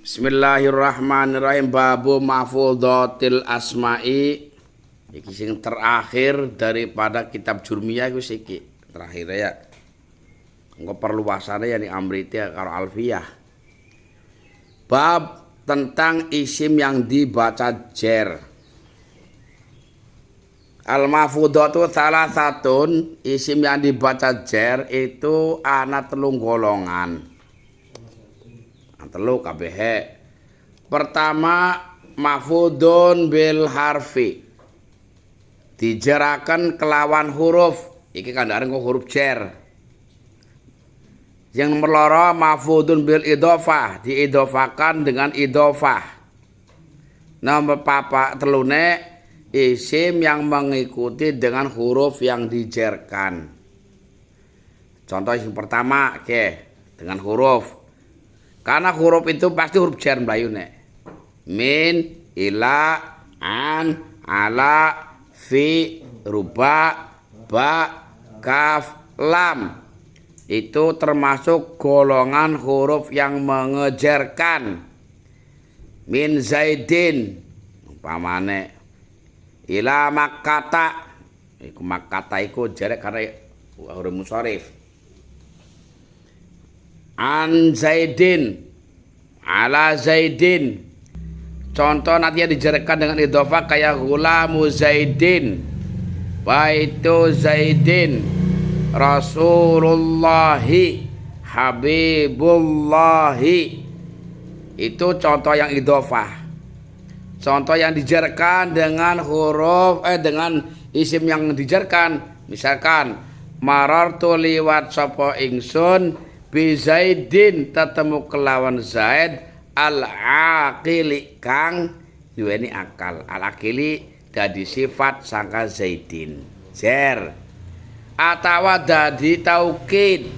Bismillahirrahmanirrahim. Babu mahfudzatil asma'i. Iki sing terakhir daripada kitab Jurmiyah iku iki. Terakhir ya. Engko perluasane ya ni Amriti karo Alfiyah. Bab tentang isim yang dibaca jer. Al-mahfudzatu salah satun, isim yang dibaca jer itu ana telung golongan. Telu kabeh. Pertama mahfudun bil harfi. Dijerakan kelawan huruf. Iki kandhane kok huruf jer. Yang nomor loro mahfudun bil idhofah, diidhofakan dengan idhofah. Nomor telune isim yang mengikuti dengan huruf yang dijerkan. Contoh yang pertama dengan huruf. Karena huruf itu pasti huruf jar mlayune. Min, ila, an, ala, fi, ruba, ba, kaf, lam. Itu termasuk golongan huruf yang mengejarkan. Min zaidin umpamane ila makkata. Iku makkata iku jarek karena huruf munsharif. An zaidin ala zaidin. Contoh nanti yang dijerekkan dengan idhofah kayak gulamu zaidin, baitu zaidin, rasulullahi, habibullahi. Itu contoh yang idhofah. Contoh yang dijerekkan dengan huruf dengan isim yang dijerekkan. Misalkan marartu liwat sapa ingsun bi zaidin, tetemu kelawan zaid al-aqili kang duweni akal. Al-aqili dadi sifat sangka zaidin jer. Atawa dadi taukid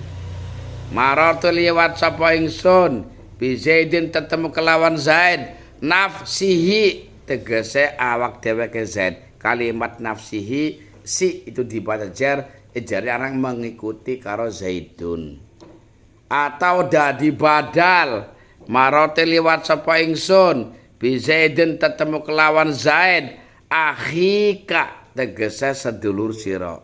marartu liwat sapa ingsun bi zaidin, tetemu kelawan zaid nafsihi, tegese awak dheweke zaid. Kalimat nafsihi si itu dibaca jer, jare orang mengikuti karo zaidun. Atau dadi badal marote liwat sapa ingsun bi zaidin, tetemu kelawan zaid akhika, tegese sedulur sira.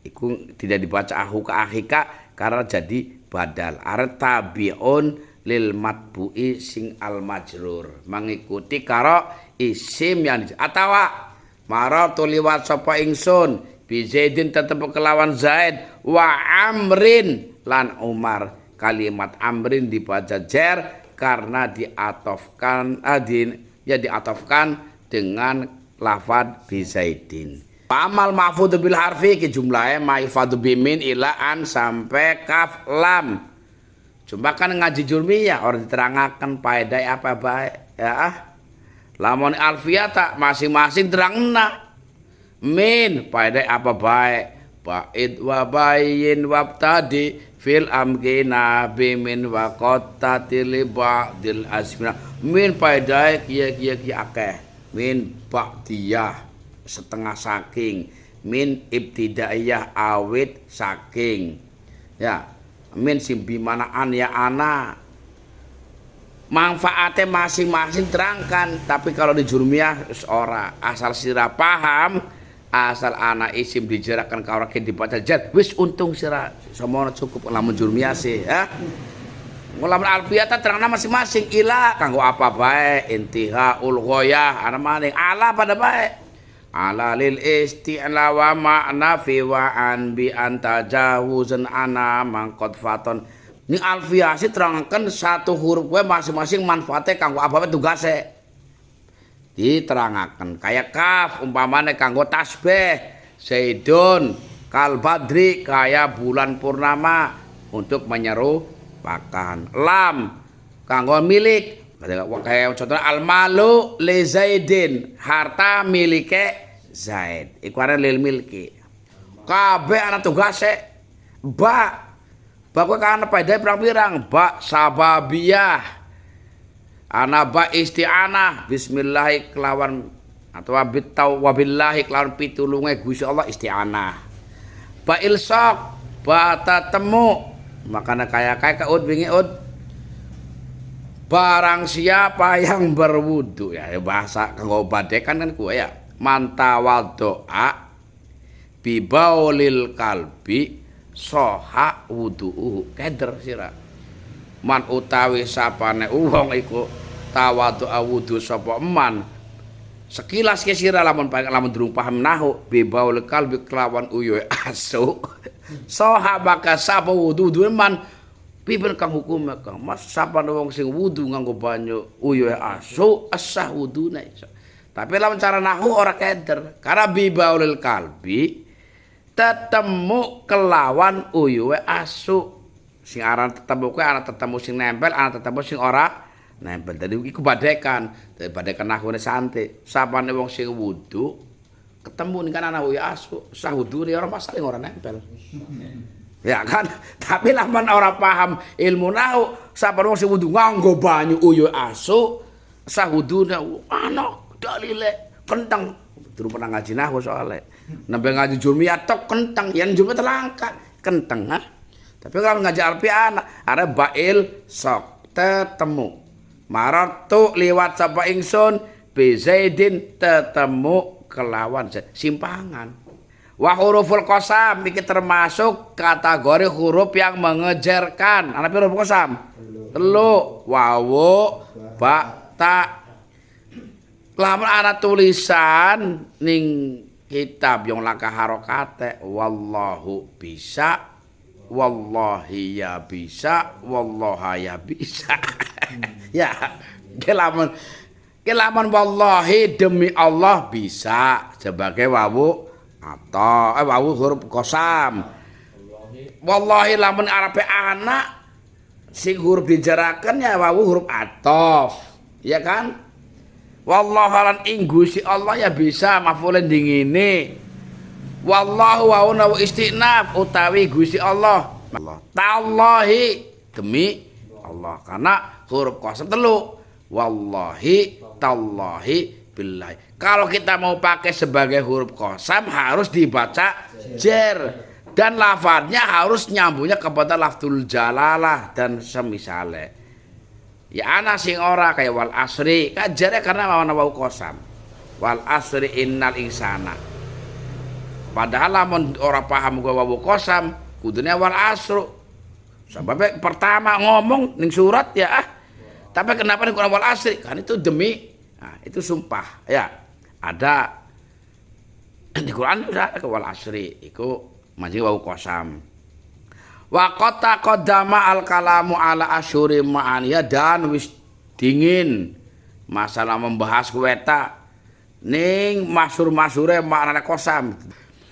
Iku tidak dibaca ahuka akhika karena jadi badal. Are tabiun lil matbu'i sing al majrur, mengikuti karo isim yang atawa marote liwat sapa ingsun bi zaidin, tetemu kelawan zaid wa amrin lan umar. Kalimat amrin dibaca jer karena diatofkan diatofkan dengan lafad bi zaidin. Amal mahfudz bil harfi ki jumlahe mahfudz bimin ila an sampai kaf lam. Cuma kan ngaji Jurmiyah orang diterangaken paedai apa baik ya. Lamun alfiyah tak masing-masing terangna. Min paedai apa baik. Ba'id wa bayin wabtadi fil amkina bimin wa qattatil ba'dil asmina. Min paedai kia akeh. Min ba'diyah setengah saking. Min ibtidaiyah awit saking. Ya, min simbi manaan ya ana. Manfaatnya masing-masing terangkan, tapi kalau di Jurmiyah ora. Asal sira paham, asal anak isim dijerakkan ka ora dibaca jar, wis untung sira semono cukup. Lamun Jurmiyah sih ya. Lamun alfiyah terangna masing-masing. Ila kanggo apa bae, intihaul ghayah ana maning, ala pada bae. Ala lil isti'la wa ma'na fi wa an bi antajawuzan ana mangqad faton. Ini alfiyah sih terangkan satu huruf gue masing-masing manfaatnya kanggo apa bae tugase. Diterangaken kayak kaf umpamane kanggo tasbih, zaidun kal badri kayak bulan purnama untuk menyerupakan. Lam kanggo milik kayak contohnya al malu li zaidin, harta milike zaid iku arep lil milki. Kabeh ana tugase. Ba kowe kana paedahe pirang-pirang. Ba sababiyah, ana ba isti'anah bismillah kelawan atau wabillahi kelawan pitulunge Gusti Allah isti'anah. Ba ilsaq ba tatemu makana kaya kaud wingi ud Barang siapa yang berwudu ya bahasa kanggo badekan kan kuwe ya. Mantawaddoa bibaulil kalbi soha wudu'uhu keder sira. Man utawi sapane wong iku tawaddoa wudu sapa man. Sekilas ke sira lamun durung paham nahu bibaulil kalbi kelawan uyuhe asu. Soha maka sapa wudu man pipen kang hukum kang mas sapane wong sing wudu nganggo banyu uyuhe asu asah wudune. Tapi lawan cara nahu ora keder karena bibaulil kalbi tetemu kelawan uyuhe asu. Sing aran tetemu kuwi ana tetemu sing nempel, ana tetemu sing ora nempel. Dadi iku badekan, badekan nahune santai. Sapane wong sing wudu ketemu ning kan ana uyuhe asu, sah wudune ora masalah ora nempel. Ya kan, tapi lamun ora paham ilmu nahu, sapane wong sing wudu nganggo banyu uyuhe asu, sah wudune ana dalile kenteng. Durung pernah ngaji nahu soalnya. Nembe ngaji jurmiyah tok kenteng, yen jurmiyah telangka kenteng ha. Tapi kalau ngaji alfian ada bail sok tetemu. Marartu liwat sapa ingsun bi Zaidin tetemu kelawan simpangan. Wa huruful qasam iki termasuk kategori huruf yang mengejarkan. Ana piro huruf qasam? Telu. Wawu, ba, ta. Lamun ana tulisan ning kitab yang langkah harokate wallahu bisa, wallahi ya bisa, wallaha ya bisa. Ya, kelamun wallahi demi Allah bisa sebagai wawu atau wawu huruf qasam. Wallahi lamun arabe anak sing huruf dijarakan ya wawu huruf atof. Ya kan? Wallahu lan ing Gusti Allah ya bisa maf'ulun dingine. Wallahu wa nawu istinaf utawi Gusti Allah. Tallahi demi Allah karena huruf qasam telu. Wallahi tallahi billahi. Kalau kita mau pakai sebagai huruf qasam harus dibaca jer dan lafadznya harus nyambungnya kepada lafzul jalalah dan semisale. Ya ana sing ora kayak wal asri kajare karena wau qasam. Wal asri innal insana. Padahal lamun ora paham gua wau qasam kudune wal asru. Sebab pertama ngomong ning surat ya tapi kenapa ning wal asri? Kan itu demi itu sumpah ya. Ada di Quran ada wal asri iku masih wau qasam. Wa qata qaddama al kalamu ala asyuri ma'aniya dan wis dingin masalah membahas kuweta ning masur-masure maknane qasam.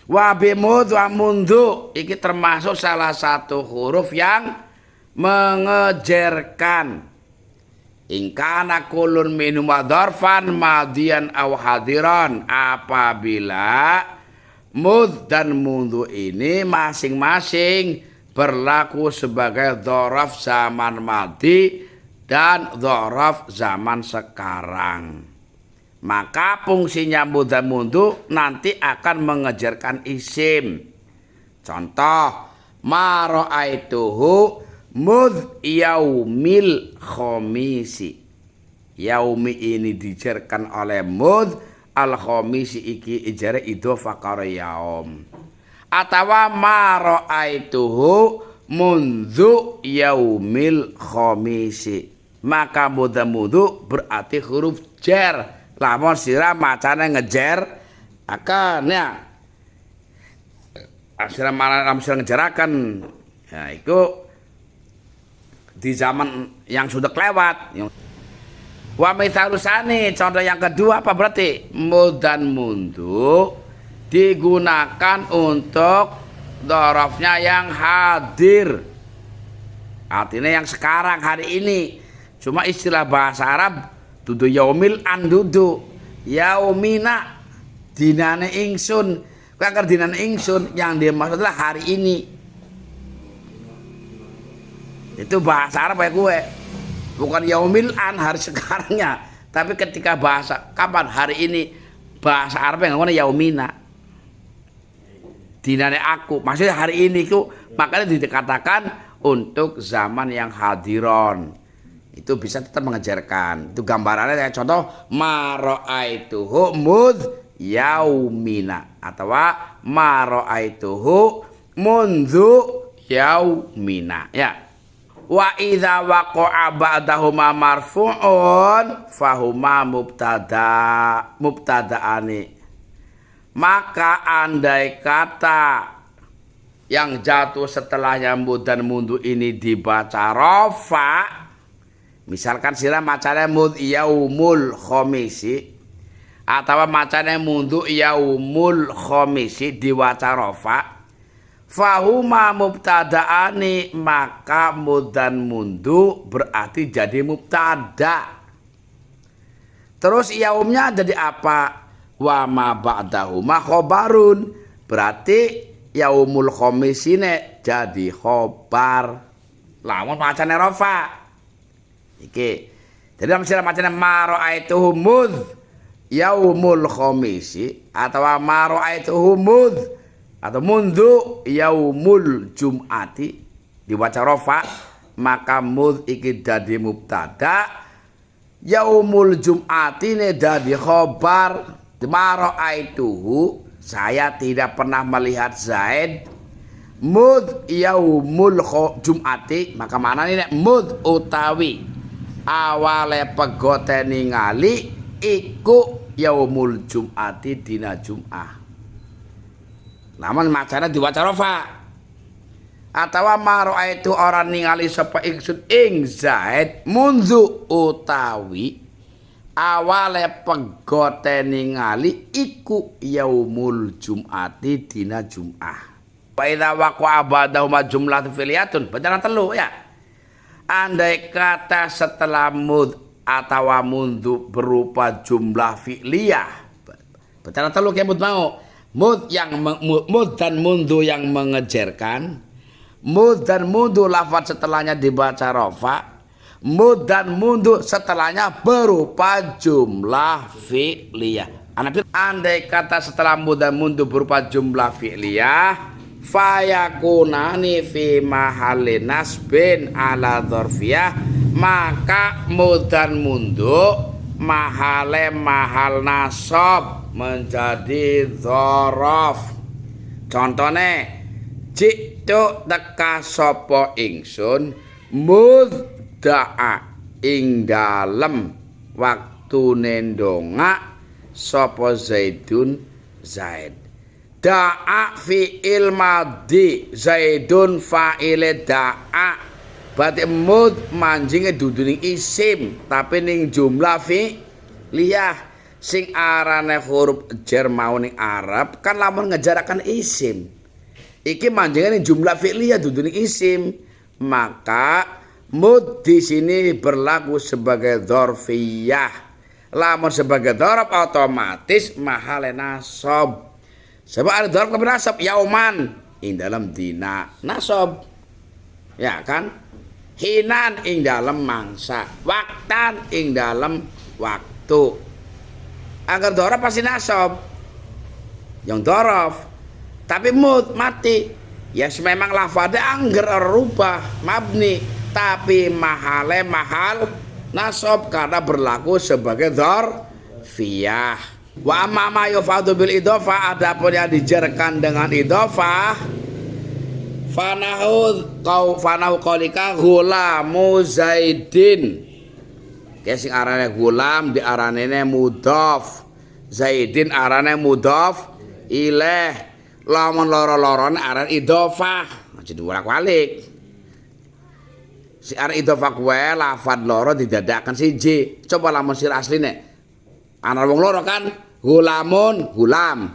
Wa bimud wa mundu iki termasuk salah satu huruf yang mengejerkan. Ingkana kulun minum dzarfan madian aw hadiran apabila mud dan mundu ini masing-masing berlaku sebagai dzaraf zaman madi dan dzaraf zaman sekarang. Maka fungsinya mud dan mundu nanti akan mengejarkan isim. Contoh, ma ra'aituhu mud yaumil khamisi. Yaumi ini dijarkan oleh mud, al khamisi iki ijare idhofah karo yaum. Atawa ma ra'aituhu mundu yaumil khamisi. Maka mudhu berarti huruf jar. Lamun sira macane ngejer akan ya. Sira ngejarakan. Ya iku di zaman yang sudah kelewat. Wa mithalusani contoh yang kedua apa berarti? Mud dan mundu digunakan untuk dzarafnya yang hadir. Artinya yang sekarang hari ini. Cuma istilah bahasa Arab dudu yaumil andudu. Yaumina dinane ingsun. Kakar dinane ingsun yang dimaksud adalah hari ini. Itu bahasa Arab kayak gue. Bukan yaumil an hari sekarangnya. Tapi ketika bahasa kapan hari ini bahasa Arab yang ngomongnya yaumina. Dinane aku, maksudnya hari ini itu makanya dikatakan untuk zaman yang hadiron. itu bisa tetap mengejarkan. Itu gambarannya kayak contoh mara'aituhu mudh yaumina atau mara'aituhu mundzu yaumina ya. Wa idza waqa'a ba'dahuma marfu'un fahuma mubtada'ani. Maka andai kata yang jatuh setelahnya mud dan mundu ini dibaca rafa, misalkan sira macane mud yaumul khamisi atau macane mundu yaumul khamisi diwaca rafa, fahuma mubtada'ani, maka mud dan mundu berarti jadi mubtada. Terus yaumnya jadi apa? Wa ma ba'dahuma khobarun, berarti yaumul khamis ini jadi khobar. Lamun macane rafa iki. Jadi misalnya macane mara'aituhu mudh yaumul khamisi atau mara'aituhu mudh atau mundu yaumul jum'ati dibaca rafa, maka mudh iki dadi mubtada, yaumul jum'ati ini dadi khobar. Mara'aituhu, saya tidak pernah melihat Zaid, mudh yaumul jum'ati, maka mana ini mudh utawi awale pegote ningali iku yaumul jum'ati dina jum'ah. Namun macana diwaca rafa. Atawa mara'aitu orang ningali sapa ingsun ing Zaid munzu utawi awale pegote ningali iku yaumul jum'ati dina jum'ah. Wa idza waqa'a ba'dahuma jumlatun fi'liyatun, bencana telu ya. Andai kata setelah mud atau mundu berupa jumlah fi'liyah, bencana telu kayak mud mau. Mud dan mundu yang mengejarkan, mud dan mundu lafaz setelahnya dibaca rafa, mud dan mundu setelahnya berupa jumlah fi'liyah. Andai kata setelah mud dan mundu berupa jumlah fi'liyah, fayakunani fi mahalli nasbin ala dzarfiyah, maka mud dan mundu mahale mahal nasab menjadi dzaraf. Contohnya jitu teka sapa ingsun mudda'a ing dalem waktune ndonga sapa Zaidun Zaid. Da'a fi'il madhi, Zaidun fa'ile da'a. Berarti mud manjinge dudu ning isim tapi ning jumlah fi'liyah. Sing arane huruf jar mau ning Arab kan lamun ngejarakan isim. Iki manjinge ning jumlah fi'liyah dudu ning isim. Maka mud di sini berlaku sebagai dzarfiyah. Lamun sebagai dzaraf otomatis mahale nasab. Sebab ada dzaraf lebih nasab yauman ing dalam dina nasab. Ya kan? Hinan ing dalam mangsa, waktan ing dalam waktu. Agar dzaraf pasti nasab. Yang dzaraf. Tapi mud mati. Ya memang lafadnya angger rubah mabni, tapi mahale mahal nasab karena berlaku sebagai dzarfiyah. Wa amma ma yufadu bil idhofah, adapun yang dijarkan dengan idhofah, fanahu qaulika ghulamu Zaidin. Sing arane gulam di aranene mudhof, Zaidin arane mudhof ilaih. Lamun loro-lorone aran idhofah, jadi bolak-balik. Si aran idhofah kuwe lafad loro didadakaken siji. Coba lamun sir asline ana wong loro kan, gulamun gulam,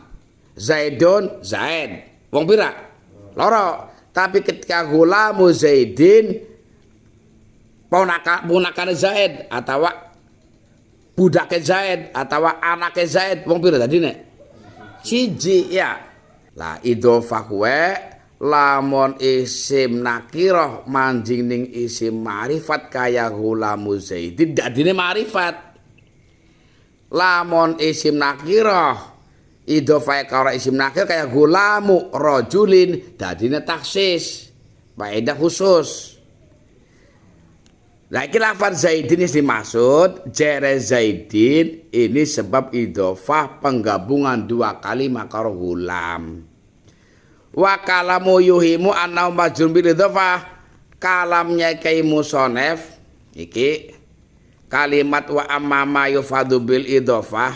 Zaidun Zaid. Wong pira? Loro. Tapi ketika gulamu Zaidin punakane Zaid atau budake Zaid atau anake Zaid, wong pira dadine? Siji ya. Lah idhofah kuwe lamun isim nakirah manjing ning isim ma'rifat kaya gulamu Zaidin dadine ma'rifat. Lamun isim nakirah idhofah karo isim nakir kaya gulamu rajulin dadine taksis, faedah khusus. Nah iki lafaz Zaidin yang dimaksud jere Zaidin ini sebab idhofah penggabungan dua kalimat karo gulam. Wa kalamu yuhimu anau majrur bil idhofah. Kalamnya kai musonef iki kalimat wa amma yufadu bil idhofah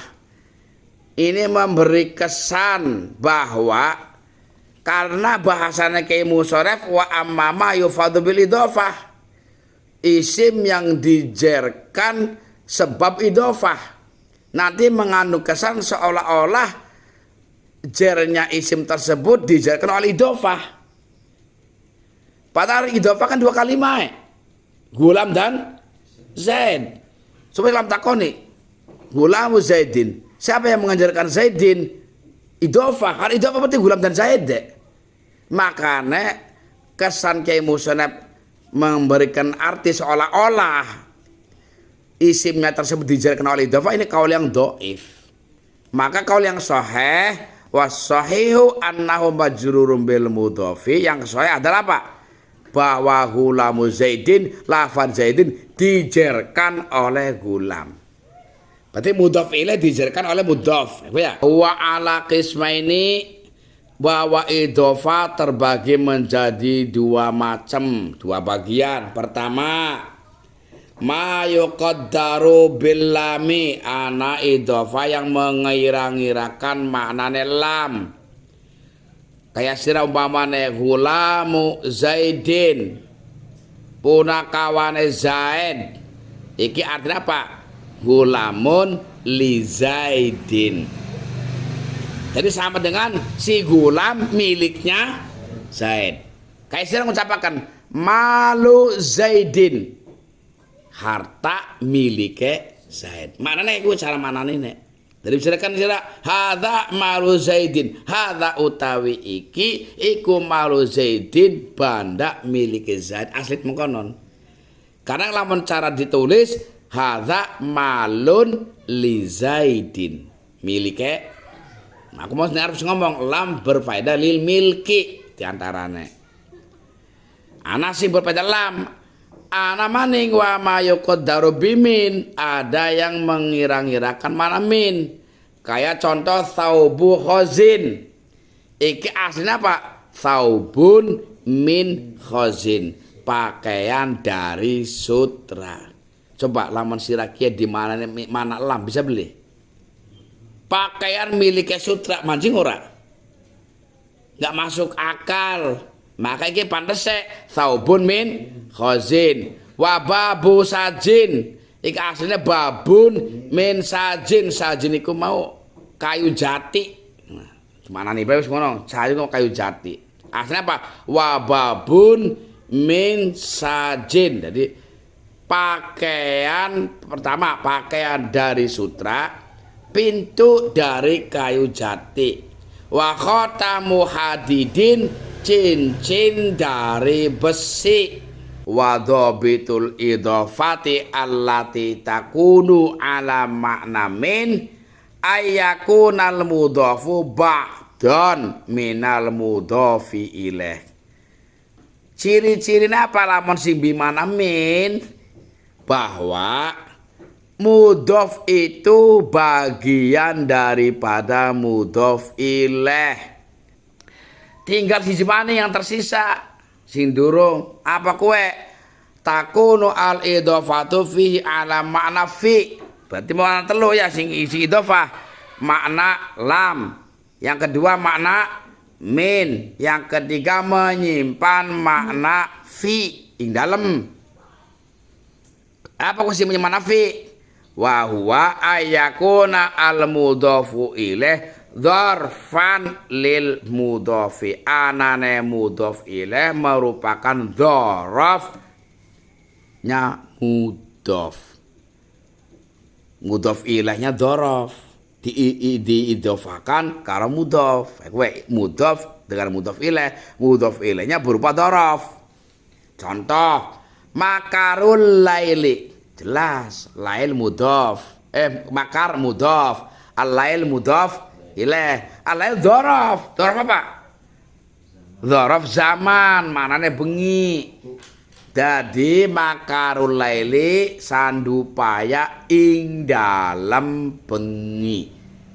ini memberi kesan bahwa karena bahasanya kai musonef wa amma yufadu bil idhofah isim yang dijerkan sebab idhofah nanti mengandung kesan seolah-olah jernya isim tersebut dijerkan oleh idhofah. Padahal idhofah kan dua kalimat, gulam dan zaid. Supaya dalam takoni, gulamu zaidin. Siapa yang mengajarkan zaidin? Idhofah. Kan idhofah berarti gulam dan zaid deh. Makanya kesan Kiai Musonef memberikan arti seolah-olah isimnya tersebut dijelaskan oleh idhofah ini kaul yang dhaif. Maka kaul yang sahih was-sahihu annahu majrurun bil mudhofi, yang sahih adalah apa? Bahwa gulamu zaidin, lafaz zaidin dijerkan oleh gulam. Berarti mudhof ilaih dijerkan oleh mudhof. Ya. Wa ala qismaini, bahwa idhofah terbagi menjadi dua macam, dua bagian. Pertama, ma yuqaddaru bil lami, ana idhofah yang mengira-ngirakan maknane lam. Kayak sira umpamane gulamu zaidin, punakawane zaid. Iki artinya apa? Gulamun li zaidin. Jadi sama dengan si gulam miliknya Zaid. Kayak sira mengucapkan malu Zaidin, harta miliknya Zaid. Maknanya itu cara manane nek. Jadi misalkan sira hadza malu Zaidin, hadza utawi iki iku malu Zaidin banda miliknya Zaid. Asli mengkonon. Karena lamun cara ditulis hadza malun li Zaidin, miliknya. Nah, aku mau harus ngomong lam berfaedah lil milki diantaranya. Ana sing berfaedah lam. Ana maning wa ma yuqaddaru bimin, ada yang mengira-ngirakan mana min. Kayak contoh thaubu khazin. Iki aslinya apa? Thaubun min khazin, pakaian dari sutra. Coba lamun sirakia di mana lam bisa beli? Pakaian miliknya sutra mancing ora, nggak masuk akal. Maka ini pantes thaubun min khazin wa babu sajin. Iki aslinya babun min sajin. Sajin iku mau kayu jati. Nah, mana nih bebas ngono? Sajin kayu jati. Aslinya apa? Wa babun min sajin. Jadi pakaian pertama pakaian dari sutra, pintu dari kayu jati, wa khatamu hadidin, cincin dari besi, wa dhabitul idhofati allati takunu ala makna min ayyakunal mudhafu ba'dan minal mudhafi ilaih. Ciri-cirina apa lamun sing bimana min? Bahwa mudhof itu bagian daripada mudhof ilaih. Tinggal siji maneh yang tersisa sing durung. Apa kue? Takunu al idhofatu fihi ala makna fi. Berarti makna telu ya sing isi idhofah. Makna lam. Yang kedua makna min. Yang ketiga menyimpan makna fi ing dalem. Apa kok sing menyimpan fi? Wa huwa ayyakuna al mudhofu ilaih dzarfan lil mudhofi. Anane mudhof ilaih merupakan dzarafnya mudhof. Mudhof ilaihnya dzaraf, diidhofakan karo mudhof. Kowe mudhof dengan mudhof ilaih, mudhof ilaihnya berupa dzaraf. Contoh makarul laili, jelas lail mudhof, makar mudhof, al-lail mudhof ilaih. Al-lail dzaraf apa? Dzaraf zaman, manane bengi. Dadi makarul laili sandupaya ing dalem bengi.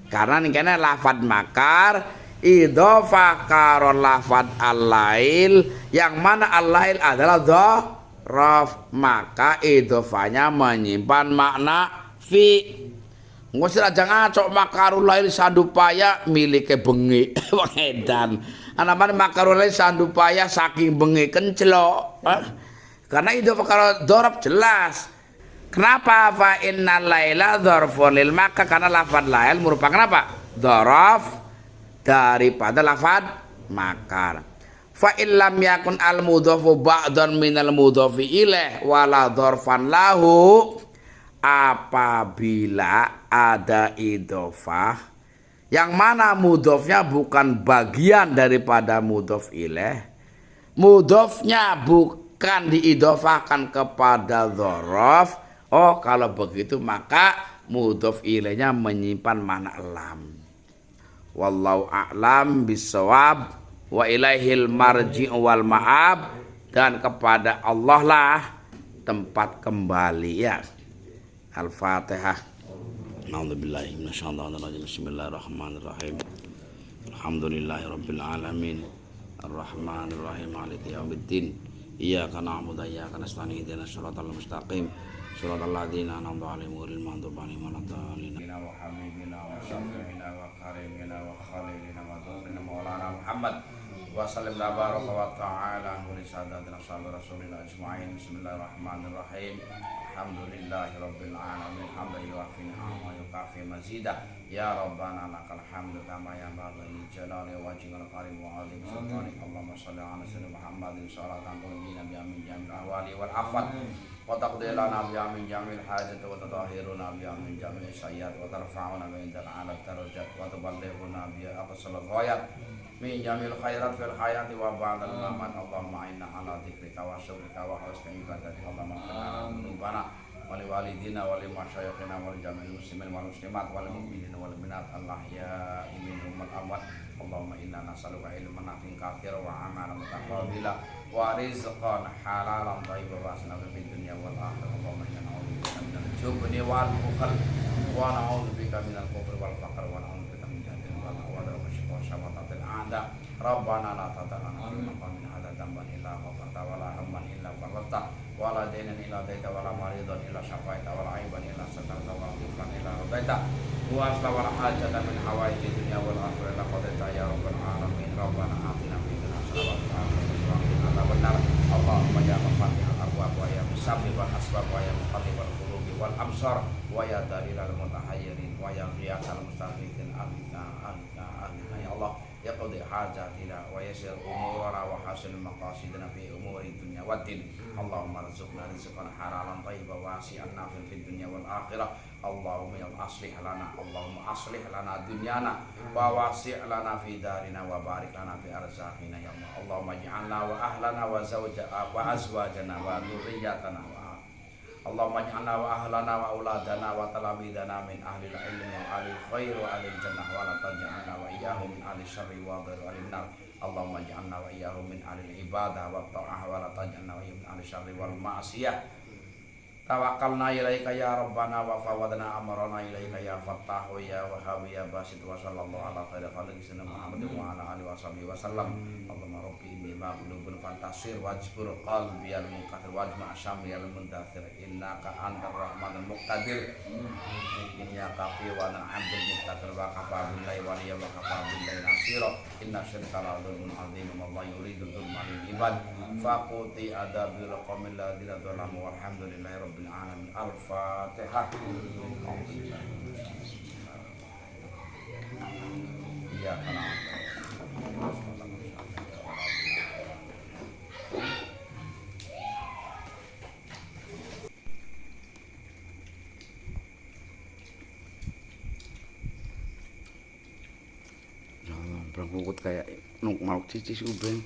Karena ning kene lafad makar idhofah karo lafad al-lail yang mana al-lail adalah dhoraf, maka idhofahnya menyimpan makna fi. Ngusir aja ngacok makarul lail sandupaya milike bengi wong edan. Anapane makarul lail sandupaya saking bengi kencelok. Karena itu kalau dhorab jelas. Kenapa? Fa innal laila dzarfun lil, maka karena lafaz lail merupakan apa? Dzaraf daripada lafaz makar. Fa illam yakun al mudhafu ba'dan minal mudhafi ilaih wala dzarfan lahu, apabila ada idhofah yang mana mudhofnya bukan bagian daripada mudhof ilaih, mudhofnya bukan diidhofahkan kepada dzaraf. Oh, kalau begitu maka mudhof ilaihnya menyimpan makna lam. Wallahu a'lam bisawab wa ilaihil marji' wal ma'ab, dan kepada Allah lah tempat kembali ya. Al-Fatihah. A'udzubillahi minasyaitonir rajim. Bismillahirrahmanirrahim. Alhamdulillahirabbil alamin. Arrahmanir rahim. Maliki yaumiddin. Iyyaka na'budu wa iyyaka nasta'in. Ihdinas siratal mustaqim. Siratal ladzina an'amta 'alaihim ghairil maghdubi 'alaihim waladdallin. Wa habibina wa syafi'ina wa karimina wa khalilina wa dhurrina maulana Muhammad wa sallim tabaraka wa ta'ala wa li sadatina sallallahu rasulillah ajma'in. Bismillahirrahmanirrahim. Alhamdulillahirabbil alamin. Hamdan yuwafi ni'amahu wa yukafi mazidah. Ya Rabbana lakal hamdu kama yanbaghi li jalali wajhikal karim wa 'azimi sultanik. Allahumma shalli 'ala sayyidina Muhammadin shalatan tunjina biha min jami'il ahwali wal afat wa taqdi lana biha min jami'il hajati wa tutahhiruna biha min jami'is sayyi'at wa tarfa'una biha indaka 'ala darajat wa tuballighuna biha aqsal ghayat min jamil khairat fil hayati wa ba'dal mamat. Allahumma inna ala dzikrika wa syukrika wa husni ibadati. Allahumma qina dzunubana wa li walidina wa li masyayikhina wa li jamil muslimin wal muslimat wal mu'minin wal mu'minat al-ahya'i minhum wal amwat. Allahumma inna nas'aluka ilman nafi'an katsiran wa amalan mutaqabbila wa rizqan halalan thayyiban wa hasanan fid dunya wal akhirah. Allahumma inna na'udzubika minal jubni wal bukhl wa na'udzubika minal kufri wal faqr wa na'udzubika min jahdil bala wa darakash wa syamatatil a'da. Rabbana la tad'alna fi maqamin hadza dhanban illa ghafarta wa la hamman illa farajta wa la daynan illa daita wa la maridan illa syafaita wa la aiban illa satarta wa la tiflan illa radaita wa asla wa la hajatan min hawaiji dunya wal akhirah illa qadaita ya rabbal alamin. Rabbana atina fid dunya hasanah wa fil akhirati hasanah wa qina adzabannar. Allahumma ya mufatihal abwab wa ya musabbibal asbab wa ya muqallibal qulubi wal absar wa ya dalilal mutahayyirin wa ya ghiyasal mustaghithin anta ya Allah ya qadi hajatina wa yasir umurana wa hasil maqasidina fi umuri dunya waddin. Allahumma rizqna rizqan halalan thayyiban wasi'an nafi'an fid dunya wal akhirah. Allahumma ya aslih lana, Allahumma aslih lana dunyana wa wasi' lana fi darina wa barik lana fi arzaqina ya Allah. Allahumma ij'alna wa ahlana wa azwajana wa dhurriyyatana wa Allahumma ij'alna wa ahlana wa auladana wa talamidana min ahlil ilmi wa ahlil khair wa ahlil jannah wa la taj'alna wa iyyahum min ahlil syarri wa ahlil nar. Allahumma ij'alna wa iyyahum min ahlil ibadah wa ta'ah wa la taj'alna wa iyyahum min ahlil syarri wal ma'siyah. Tawakkalna ilaika ya Rabbana wa fawadna amrana ilaika ya Fattahu ya Wahhab ya Basit wa sallallahu ala khairi khalqi sayyidina Muhammadin wa ala alihi washabihi wasallam. Allahumma rabbi inni maghlubun fantasir wajbur qalbi al munkathir wajma' syamli al mundathir innaka antar rahmanul muqtadir. Inni ya kafi wa na'abdul muqtadir wa kafa billahi waliya wa kafa billahi nasira. Inna syirka la dzulmun adzim wa Allah yuridu dzulman lil ibad faquti adabil qawmil ladzina dzalamu walhamdulillahi rabbil alamin. Al-Fatihah. Iya kana berangkut kayak nuk mau cici subeng.